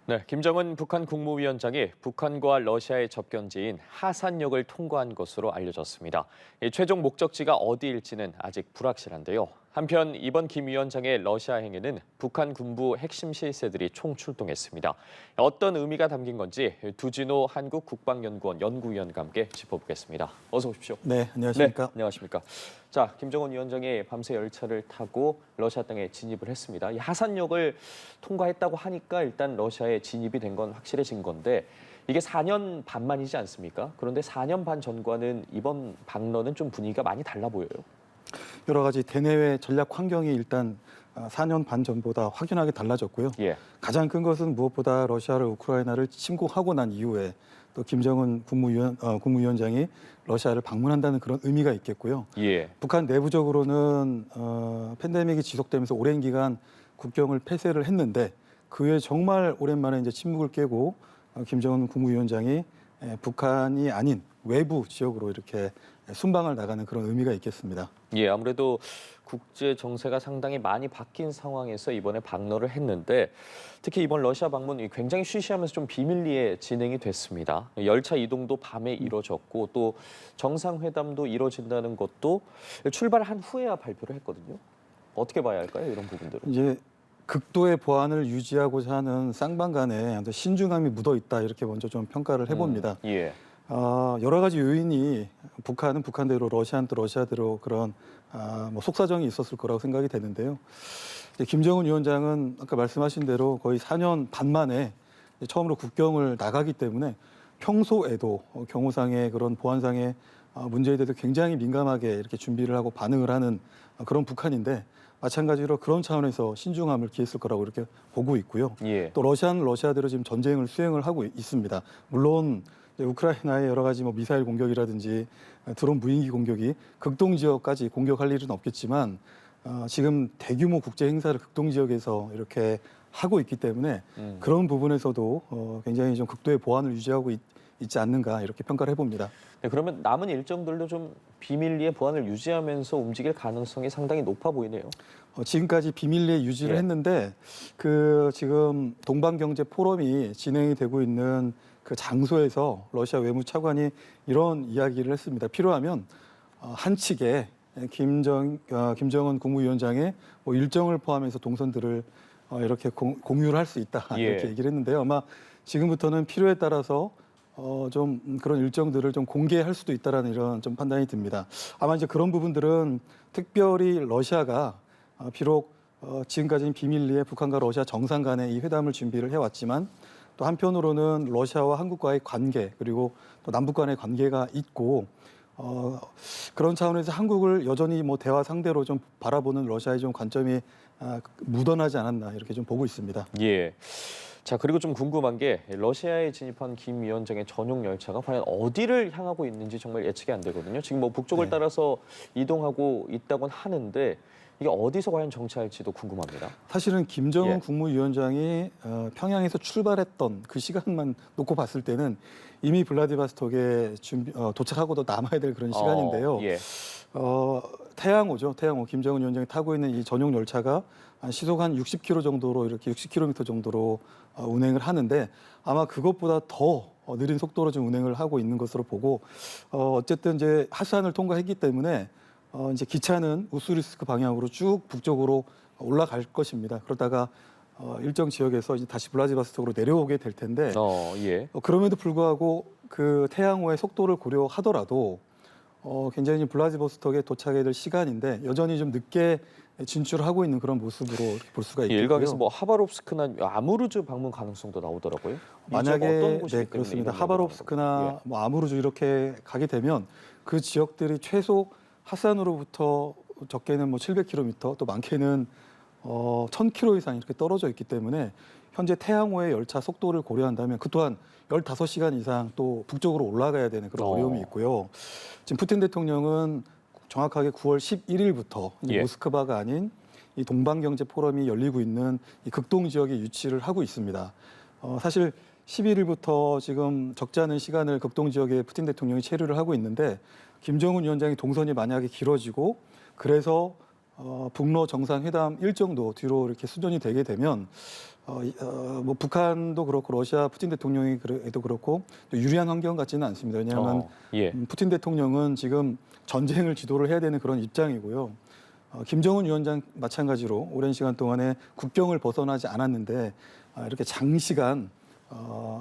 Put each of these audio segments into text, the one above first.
네, 김정은 북한 국무위원장이 북한과 러시아의 접견지인 하산역을 통과한 것으로 알려졌습니다. 이 최종 목적지가 어디일지는 아직 불확실한데요. 한편 이번 김 위원장의 러시아 행에는 북한 군부 핵심 실세들이 총출동했습니다. 어떤 의미가 담긴 건지 두진호 한국국방연구원 연구위원과 함께 짚어보겠습니다. 어서 오십시오. 네, 네, 안녕하십니까? 안녕하십니까. 자, 김정은 위원장이 밤새 열차를 타고 러시아 땅에 진입을 했습니다. 이 하산역을 통과했다고 하니까 일단 러시아에 진입이 된 건 확실해진 건데 이게 4년 반 만이지 않습니까? 그런데 4년 반 전과는 이번 방런은 좀 분위기가 많이 달라 보여요. 여러 가지 대내외 전략 환경이 일단 4년 반 전보다 확연하게 달라졌고요. 예. 가장 큰 것은 무엇보다 러시아를 우크라이나를 침공하고 난 이후에 또 김정은 국무위원장이 러시아를 방문한다는 그런 의미가 있겠고요. 예. 북한 내부적으로는 팬데믹이 지속되면서 오랜 기간 국경을 폐쇄를 했는데 그 후에 정말 오랜만에 이제 침묵을 깨고 김정은 국무위원장이 북한이 아닌 외부 지역으로 이렇게 순방을 나가는 그런 의미가 있겠습니다. 예, 아무래도 국제 정세가 상당히 많이 바뀐 상황에서 이번에 방문을 했는데 특히 이번 러시아 방문이 굉장히 쉬쉬하면서 좀 비밀리에 진행이 됐습니다. 열차 이동도 밤에 이뤄졌고 또 정상회담도 이뤄진다는 것도 출발한 후에야 발표를 했거든요. 어떻게 봐야 할까요, 이런 부분들은? 이제 극도의 보안을 유지하고자 하는 쌍방간에 신중함이 묻어 있다 이렇게 먼저 좀 평가를 해봅니다. 예. 여러 가지 요인이 북한은 북한대로 러시아는 또 러시아대로 그런 뭐 속사정이 있었을 거라고 생각이 되는데요. 이제 김정은 위원장은 아까 말씀하신 대로 거의 4년 반 만에 처음으로 국경을 나가기 때문에 평소에도 경호상의 그런 보안상의 문제에 대해서 굉장히 민감하게 이렇게 준비를 하고 반응을 하는 그런 북한인데 마찬가지로 그런 차원에서 신중함을 기했을 거라고 이렇게 보고 있고요. 예. 또 러시아는 러시아대로 지금 전쟁을 수행을 하고 있습니다. 물론 우크라이나의 여러 가지 뭐 미사일 공격이라든지 드론 무인기 공격이 극동 지역까지 공격할 일은 없겠지만 지금 대규모 국제 행사를 극동 지역에서 이렇게 하고 있기 때문에 그런 부분에서도 굉장히 좀 극도의 보안을 유지하고 있지 않는가 이렇게 평가를 해봅니다. 네, 그러면 남은 일정들도 좀 비밀리에 보안을 유지하면서 움직일 가능성이 상당히 높아 보이네요. 지금까지 비밀리에 유지를 예. 했는데 그 지금 동방경제 포럼이 진행이 되고 있는 그 장소에서 러시아 외무차관이 이런 이야기를 했습니다. 필요하면 한 측에 김정은 국무위원장의 뭐 일정을 포함해서 동선들을 이렇게 공유를 할 수 있다 이렇게 예. 얘기를 했는데요. 아마 지금부터는 필요에 따라서 좀 그런 일정들을 좀 공개할 수도 있다라는 이런 좀 판단이 듭니다. 아마 이제 그런 부분들은 특별히 러시아가 비록 지금까지는 비밀리에 북한과 러시아 정상 간의 이 회담을 준비를 해왔지만 또 한편으로는 러시아와 한국과의 관계 그리고 또 남북 간의 관계가 있고 그런 차원에서 한국을 여전히 뭐 대화 상대로 좀 바라보는 러시아의 좀 관점이 묻어나지 않았나 이렇게 좀 보고 있습니다. 예. 자, 그리고 좀 궁금한 게 러시아에 진입한 김 위원장의 전용 열차가 과연 어디를 향하고 있는지 정말 예측이 안 되거든요. 지금 뭐 북쪽을 네. 따라서 이동하고 있다곤 하는데 이게 어디서 과연 정차할지도 궁금합니다. 사실은 김정은 예. 국무위원장이 평양에서 출발했던 그 시간만 놓고 봤을 때는 이미 블라디바스톡에 도착하고도 남아야 될 그런 시간인데요. 예. 태양호죠. 태양호. 김정은 위원장이 타고 있는 이 전용 열차가 시속 한 60km 정도로 이렇게 60km 정도로 운행을 하는데 아마 그것보다 더 느린 속도로 좀 운행을 하고 있는 것으로 보고 어쨌든 이제 하산을 통과했기 때문에 이제 기차는 우스리스크 방향으로 쭉 북쪽으로 올라갈 것입니다. 그러다가 일정 지역에서 이제 다시 블라디바스톡으로 내려오게 될 텐데 예. 그럼에도 불구하고 그 태양호의 속도를 고려하더라도 굉장히 블라디보스톡에 도착해야 될 시간인데 여전히 좀 늦게 진출하고 있는 그런 모습으로 이렇게 볼 수가 있겠고요. 일각에서 뭐 하바롭스크나 아무르주 방문 가능성도 나오더라고요. 만약에 어떤 곳이기 네 때문에 그렇습니다. 이런 하바롭스크나 얘기를 뭐 아무르주 이렇게 가게 되면 그 지역들이 최소 하산으로부터 적게는 뭐 700km 또 많게는 1000km 이상 이렇게 떨어져 있기 때문에 현재 태양호의 열차 속도를 고려한다면 그 또한 15시간 이상 또 북쪽으로 올라가야 되는 그런 어려움이 있고요. 지금 푸틴 대통령은 정확하게 9월 11일부터 예. 모스크바가 아닌 이 동방경제 포럼이 열리고 있는 이 극동 지역에 유치를 하고 있습니다. 사실 11일부터 지금 적지 않은 시간을 극동 지역에 푸틴 대통령이 체류를 하고 있는데 김정은 위원장이 동선이 만약에 길어지고 그래서 북러 정상회담 일정도 뒤로 이렇게 수정이 되게 되면 뭐 북한도 그렇고 러시아 푸틴 대통령이 도 그렇고 또 유리한 환경 같지는 않습니다. 왜냐하면 예. 푸틴 대통령은 지금 전쟁을 지도를 해야 되는 그런 입장이고요. 김정은 위원장 마찬가지로 오랜 시간 동안에 국경을 벗어나지 않았는데 이렇게 장시간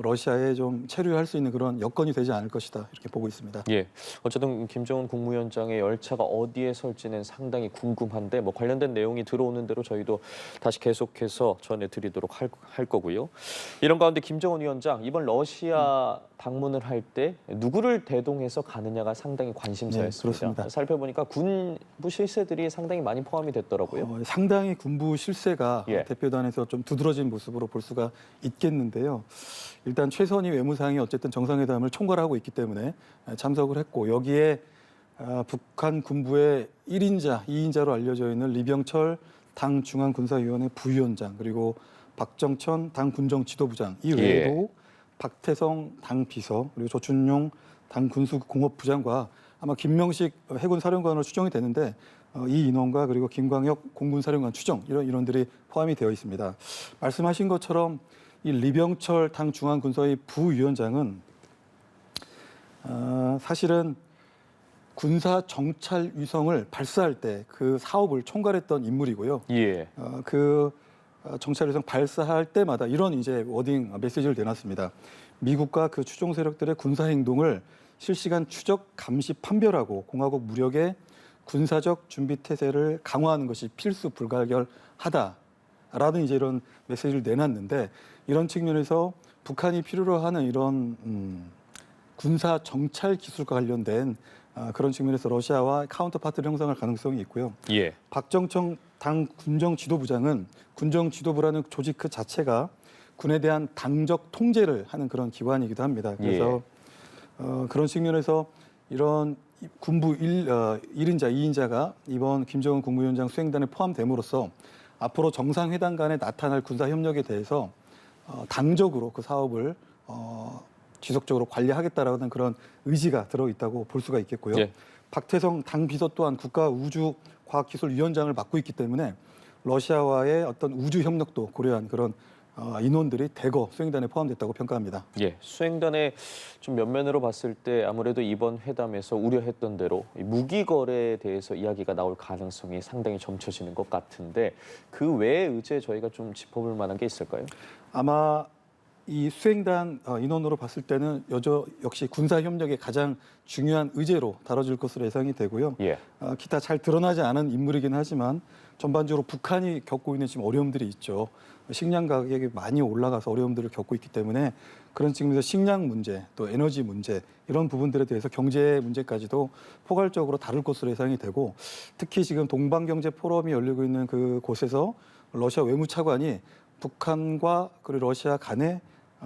러시아에 좀 체류할 수 있는 그런 여건이 되지 않을 것이다 이렇게 보고 있습니다. 예. 어쨌든 김정은 국무위원장의 열차가 어디에 설지는 상당히 궁금한데 뭐 관련된 내용이 들어오는 대로 저희도 다시 계속해서 전해드리도록 할 거고요. 이런 가운데 김정은 위원장 이번 러시아 방문을 할 때 누구를 대동해서 가느냐가 상당히 관심사였습니다. 네, 그렇습니다. 살펴보니까 군부 실세들이 상당히 많이 포함이 됐더라고요. 상당히 군부 실세가 예. 대표단에서 좀 두드러진 모습으로 볼 수가 있겠는데요. 일단 최선희 외무상이 어쨌든 정상회담을 총괄하고 있기 때문에 참석을 했고 여기에 북한 군부의 1인자, 2인자로 알려져 있는 리병철 당 중앙군사위원회 부위원장 그리고 박정천 당 군정지도부장 이 외에도 박태성 당 비서 그리고 조춘용 당 군수공업부장과 아마 김명식 해군 사령관으로 추정이 되는데 이 인원과 그리고 김광혁 공군사령관 추정 이런 인원들이 포함이 되어 있습니다. 말씀하신 것처럼 이 리병철 당 중앙군사위 부위원장은 사실은 군사 정찰 위성을 발사할 때 그 사업을 총괄했던 인물이고요. 예. 그 정찰 위성 발사할 때마다 이런 이제 워딩 메시지를 내놨습니다. 미국과 그 추종 세력들의 군사 행동을 실시간 추적, 감시, 판별하고 공화국 무력의 군사적 준비 태세를 강화하는 것이 필수 불가결하다라는 이제 이런 메시지를 내놨는데 이런 측면에서 북한이 필요로 하는 이런 군사 정찰 기술과 관련된 그런 측면에서 러시아와 카운터파트를 형성할 가능성이 있고요. 예. 박정청 당 군정 지도부장은 군정 지도부라는 조직 그 자체가 군에 대한 당적 통제를 하는 그런 기관이기도 합니다. 그래서 그런 측면에서 이런 군부 1인자, 2인자가 이번 김정은 국무위원장 수행단에 포함됨으로써 앞으로 정상회담 간에 나타날 군사 협력에 대해서 당적으로 그 사업을 지속적으로 관리하겠다라는 그런 의지가 들어있다고 볼 수가 있겠고요. 예. 박태성 당 비서 또한 국가우주과학기술위원장을 맡고 있기 때문에 러시아와의 어떤 우주 협력도 고려한 그런 인원들이 대거 수행단에 포함됐다고 평가합니다. 예, 수행단의 좀 면면으로 봤을 때 아무래도 이번 회담에서 우려했던 대로 이 무기 거래에 대해서 이야기가 나올 가능성이 상당히 점쳐지는 것 같은데 그 외의 의제 저희가 좀 짚어볼 만한 게 있을까요? 아마 이 수행단 인원으로 봤을 때는 역시 군사 협력의 가장 중요한 의제로 다뤄질 것으로 예상이 되고요. 예. 기타 잘 드러나지 않은 인물이긴 하지만 전반적으로 북한이 겪고 있는 지금 어려움들이 있죠. 식량 가격이 많이 올라가서 어려움들을 겪고 있기 때문에 그런 측면에서 식량 문제, 또 에너지 문제 이런 부분들에 대해서 경제 문제까지도 포괄적으로 다룰 것으로 예상이 되고 특히 지금 동방경제 포럼이 열리고 있는 그곳에서 러시아 외무차관이 북한과 그리고 러시아 간의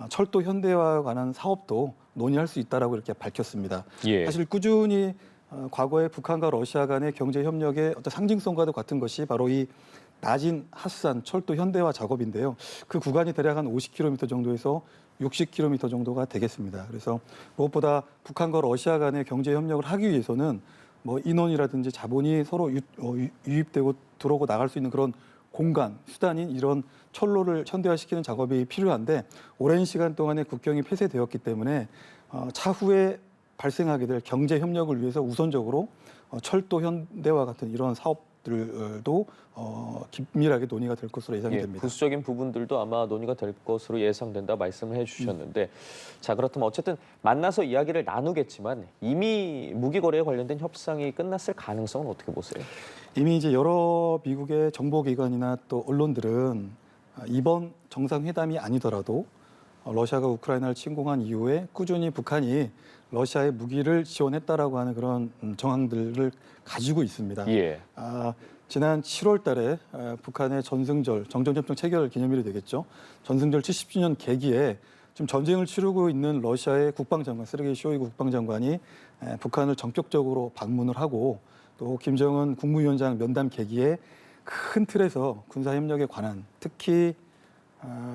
철도 현대화에 관한 사업도 논의할 수 있다라고 이렇게 밝혔습니다. 예. 사실 꾸준히 과거에 북한과 러시아 간의 경제 협력의 어떤 상징성과도 같은 것이 바로 이 나진 하산 철도 현대화 작업인데요. 그 구간이 대략 한 50km 정도에서 60km 정도가 되겠습니다. 그래서 무엇보다 북한과 러시아 간의 경제 협력을 하기 위해서는 뭐 인원이라든지 자본이 서로 유입되고 들어오고 나갈 수 있는 그런 공간, 수단인 이런 철로를 현대화시키는 작업이 필요한데 오랜 시간 동안에 국경이 폐쇄되었기 때문에 차후에 발생하게 될 경제 협력을 위해서 우선적으로 철도 현대화 같은 이런 사업들도 긴밀하게 논의가 될 것으로 예상이 됩니다. 부수적인 부분들도 아마 논의가 될 것으로 예상된다 말씀을 해주셨는데 자 그렇다면 어쨌든 만나서 이야기를 나누겠지만 이미 무기 거래에 관련된 협상이 끝났을 가능성은 어떻게 보세요? 이미 이제 여러 미국의 정보기관이나 또 언론들은 이번 정상회담이 아니더라도 러시아가 우크라이나를 침공한 이후에 꾸준히 북한이 러시아에 무기를 지원했다라고 하는 그런 정황들을 가지고 있습니다. 예. 지난 7월 달에 북한의 전승절, 정전협정 체결 기념일이 되겠죠. 전승절 70주년 계기에 지금 전쟁을 치르고 있는 러시아의 국방장관, 세르게이 쇼이구 국방장관이 북한을 전격적으로 방문을 하고 또 김정은 국무위원장 면담 계기에 큰 틀에서 군사협력에 관한 특히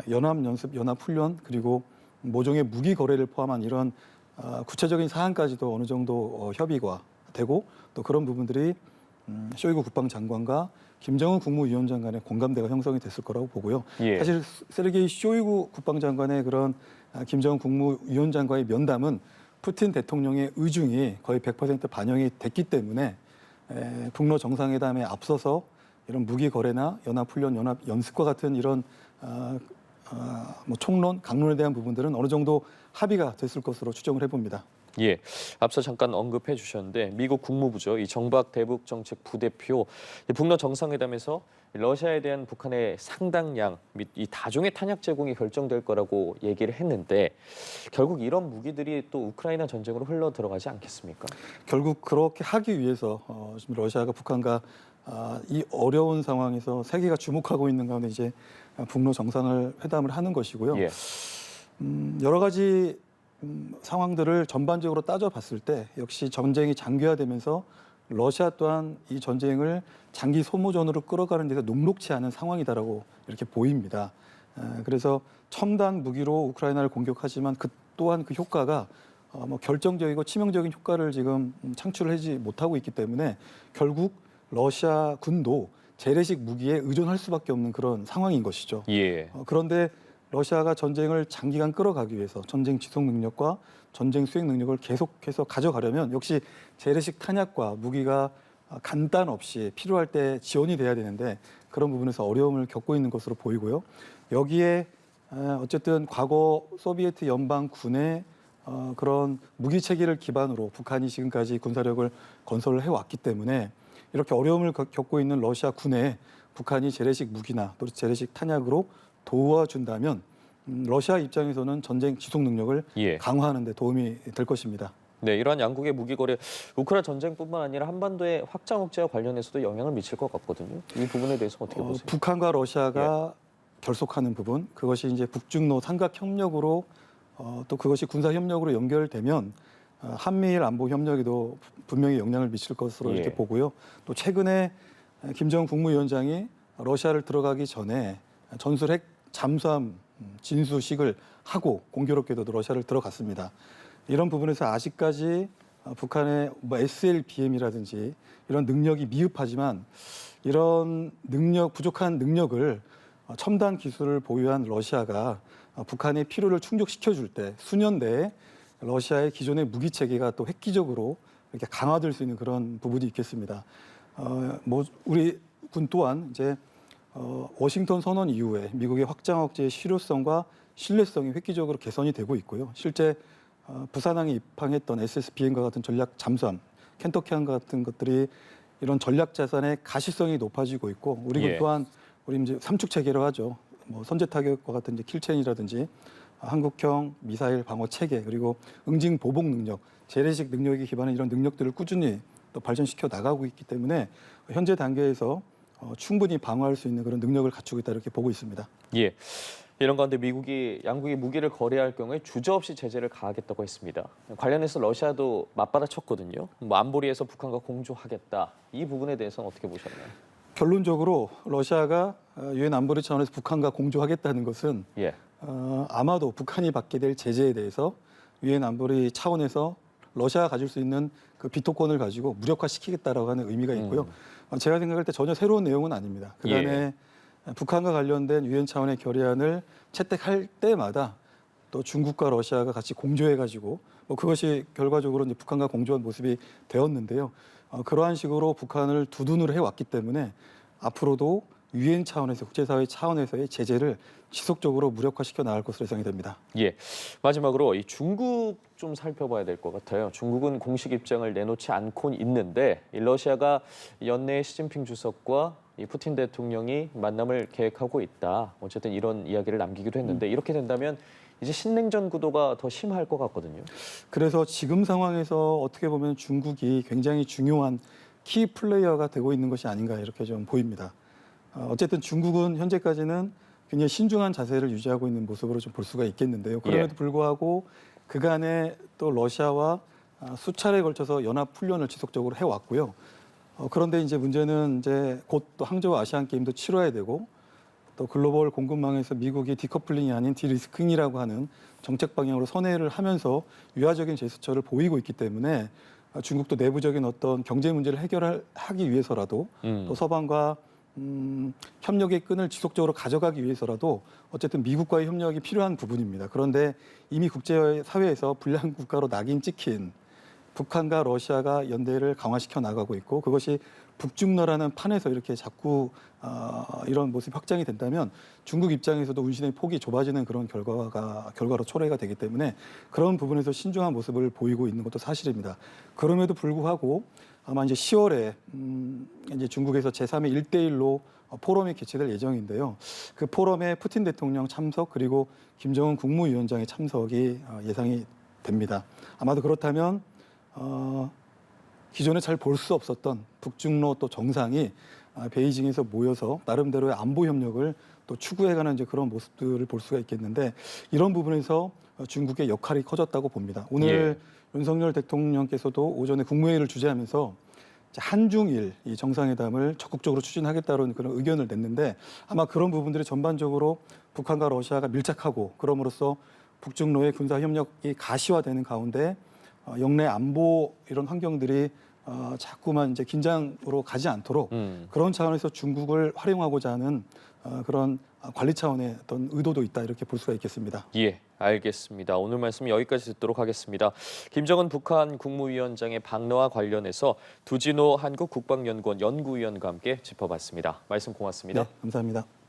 연합연습, 연합훈련 그리고 모종의 무기 거래를 포함한 이런 구체적인 사안까지도 어느 정도 협의가 되고 또 그런 부분들이 쇼이구 국방장관과 김정은 국무위원장 간의 공감대가 형성이 됐을 거라고 보고요. 예. 사실 세르게이 쇼이구 국방장관의 그런 김정은 국무위원장과의 면담은 푸틴 대통령의 의중이 거의 100% 반영이 됐기 때문에 북러 정상회담에 앞서서 이런 무기 거래나 연합훈련, 연합 연습과 같은 이런 뭐 총론, 강론에 대한 부분들은 어느 정도 합의가 됐을 것으로 추정을 해봅니다. 예, 앞서 잠깐 언급해 주셨는데 미국 국무부죠. 이 정박 대북 정책 부대표 이 북러 정상회담에서 러시아에 대한 북한의 상당량 및 이 다종의 탄약 제공이 결정될 거라고 얘기를 했는데 결국 이런 무기들이 또 우크라이나 전쟁으로 흘러 들어가지 않겠습니까? 결국 그렇게 하기 위해서 지금 러시아가 북한과 이 어려운 상황에서 세계가 주목하고 있는 가운데 이제 북러 정상을 회담을 하는 것이고요. 예. 여러 가지 상황들을 전반적으로 따져봤을 때 역시 전쟁이 장기화되면서 러시아 또한 이 전쟁을 장기 소모전으로 끌어가는 데서 녹록치 않은 상황이다라고 이렇게 보입니다. 그래서 첨단 무기로 우크라이나를 공격하지만 그 또한 그 효과가 뭐 결정적이고 치명적인 효과를 지금 창출하지 못하고 있기 때문에 결국 러시아 군도 재래식 무기에 의존할 수밖에 없는 그런 상황인 것이죠. 예. 그런데 러시아가 전쟁을 장기간 끌어가기 위해서 전쟁 지속 능력과 전쟁 수행 능력을 계속해서 가져가려면 역시 재래식 탄약과 무기가 간단 없이 필요할 때 지원이 돼야 되는데 그런 부분에서 어려움을 겪고 있는 것으로 보이고요. 여기에 어쨌든 과거 소비에트 연방군의 그런 무기 체계를 기반으로 북한이 지금까지 군사력을 건설을 해왔기 때문에 이렇게 어려움을 겪고 있는 러시아 군에 북한이 재래식 무기나 또 재래식 탄약으로 도와준다면 러시아 입장에서는 전쟁 지속 능력을 예. 강화하는 데 도움이 될 것입니다. 네, 이러한 양국의 무기 거래 우크라이나 전쟁뿐만 아니라 한반도의 확장 억제와 관련해서도 영향을 미칠 것 같거든요. 이 부분에 대해서 어떻게 보세요? 북한과 러시아가 결속하는 부분, 그것이 이제 북중로 삼각 협력으로 또 그것이 군사 협력으로 연결되면 한미일 안보 협력에도 분명히 영향을 미칠 것으로 이렇게 예. 보고요. 또 최근에 김정은 국무위원장이 러시아를 들어가기 전에 전술 핵 잠수함 진수식을 하고 공교롭게도 러시아를 들어갔습니다. 이런 부분에서 아직까지 북한의 뭐 SLBM이라든지 이런 능력이 미흡하지만 이런 능력 부족한 능력을 첨단 기술을 보유한 러시아가 북한의 필요를 충족시켜 줄 때 수년 내에 러시아의 기존의 무기 체계가 또 획기적으로 이렇게 강화될 수 있는 그런 부분이 있겠습니다. 뭐 우리 군 또한 이제 워싱턴 선언 이후에 미국의 확장 억제의 실효성과 신뢰성이 획기적으로 개선이 되고 있고요. 실제 부산항에 입항했던 SSBM과 같은 전략 잠수함, 켄터키함과 같은 것들이 이런 전략 자산의 가시성이 높아지고 있고 우리 군 예. 또한 우리 이제 삼축 체계로 하죠. 뭐 선제 타격과 같은 이제 킬체인이라든지 한국형 미사일 방어 체계 그리고 응징 보복 능력, 재래식 능력에 기반한 이런 능력들을 꾸준히 또 발전시켜 나가고 있기 때문에 현재 단계에서 충분히 방어할 수 있는 그런 능력을 갖추고 있다 이렇게 보고 있습니다. 예. 이런 가운데 미국이 양국이 무기를 거래할 경우에 주저없이 제재를 가하겠다고 했습니다. 관련해서 러시아도 맞받아쳤거든요. 뭐 안보리에서 북한과 공조하겠다. 이 부분에 대해서는 어떻게 보셨나요? 결론적으로 러시아가 유엔 안보리 차원에서 북한과 공조하겠다는 것은 예. 아마도 북한이 받게 될 제재에 대해서 유엔 안보리 차원에서 러시아가 가질 수 있는 그 비토권을 가지고 무력화시키겠다라고 하는 의미가 있고요. 제가 생각할 때 전혀 새로운 내용은 아닙니다. 그간에 북한과 관련된 유엔 차원의 결의안을 채택할 때마다 또 중국과 러시아가 같이 공조해가지고 뭐 그것이 결과적으로 이제 북한과 공조한 모습이 되었는데요. 그러한 식으로 북한을 두둔을 해왔기 때문에 앞으로도 유엔 차원에서 국제사회 차원에서의 제재를 지속적으로 무력화시켜 나갈 것으로 예상이 됩니다. 예. 마지막으로 이 중국 좀 살펴봐야 될 것 같아요. 중국은 공식 입장을 내놓지 않고 있는데 이 러시아가 연내 시진핑 주석과 이 푸틴 대통령이 만남을 계획하고 있다. 어쨌든 이런 이야기를 남기기도 했는데 이렇게 된다면 이제 신냉전 구도가 더 심할 것 같거든요. 그래서 지금 상황에서 어떻게 보면 중국이 굉장히 중요한 키 플레이어가 되고 있는 것이 아닌가 이렇게 좀 보입니다. 어쨌든 중국은 현재까지는 굉장히 신중한 자세를 유지하고 있는 모습으로 좀 볼 수가 있겠는데요. 그럼에도 불구하고 그간에 또 러시아와 수차례에 걸쳐서 연합 훈련을 지속적으로 해왔고요. 그런데 이제 문제는 이제 곧 또 항저우 아시안 게임도 치러야 되고 또 글로벌 공급망에서 미국이 디커플링이 아닌 디리스킹이라고 하는 정책 방향으로 선회를 하면서 유화적인 제스처를 보이고 있기 때문에 중국도 내부적인 어떤 경제 문제를 해결하기 위해서라도 또 서방과 협력의 끈을 지속적으로 가져가기 위해서라도 어쨌든 미국과의 협력이 필요한 부분입니다. 그런데 이미 국제사회에서 불량 국가로 낙인 찍힌 북한과 러시아가 연대를 강화시켜 나가고 있고 그것이 북중러라는 판에서 이렇게 자꾸 이런 모습이 확장이 된다면 중국 입장에서도 운신의 폭이 좁아지는 그런 결과로 초래가 되기 때문에 그런 부분에서 신중한 모습을 보이고 있는 것도 사실입니다. 그럼에도 불구하고 아마 이제 10월에 이제 중국에서 제3의 1대1로 포럼이 개최될 예정인데요. 그 포럼에 푸틴 대통령 참석 그리고 김정은 국무위원장의 참석이 예상이 됩니다. 아마도 그렇다면 기존에 잘 볼 수 없었던 북중러 또 정상이 베이징에서 모여서 나름대로의 안보 협력을 또 추구해가는 이제 그런 모습들을 볼 수가 있겠는데 이런 부분에서 중국의 역할이 커졌다고 봅니다. 오늘 윤석열 대통령께서도 오전에 국무회의를 주재하면서 한중일 이 정상회담을 적극적으로 추진하겠다는 그런 의견을 냈는데 아마 그런 부분들이 전반적으로 북한과 러시아가 밀착하고 그럼으로써 북중러의 군사 협력이 가시화되는 가운데 영내 안보 이런 환경들이 자꾸만 이제 긴장으로 가지 않도록 그런 차원에서 중국을 활용하고자 하는 그런 관리 차원의 어떤 의도도 있다 이렇게 볼 수가 있겠습니다. 예, 알겠습니다. 오늘 말씀 여기까지 듣도록 하겠습니다. 김정은 북한 국무위원장의 방러와 관련해서 두진호 한국국방연구원 연구위원과 함께 짚어봤습니다. 말씀 고맙습니다. 네, 감사합니다.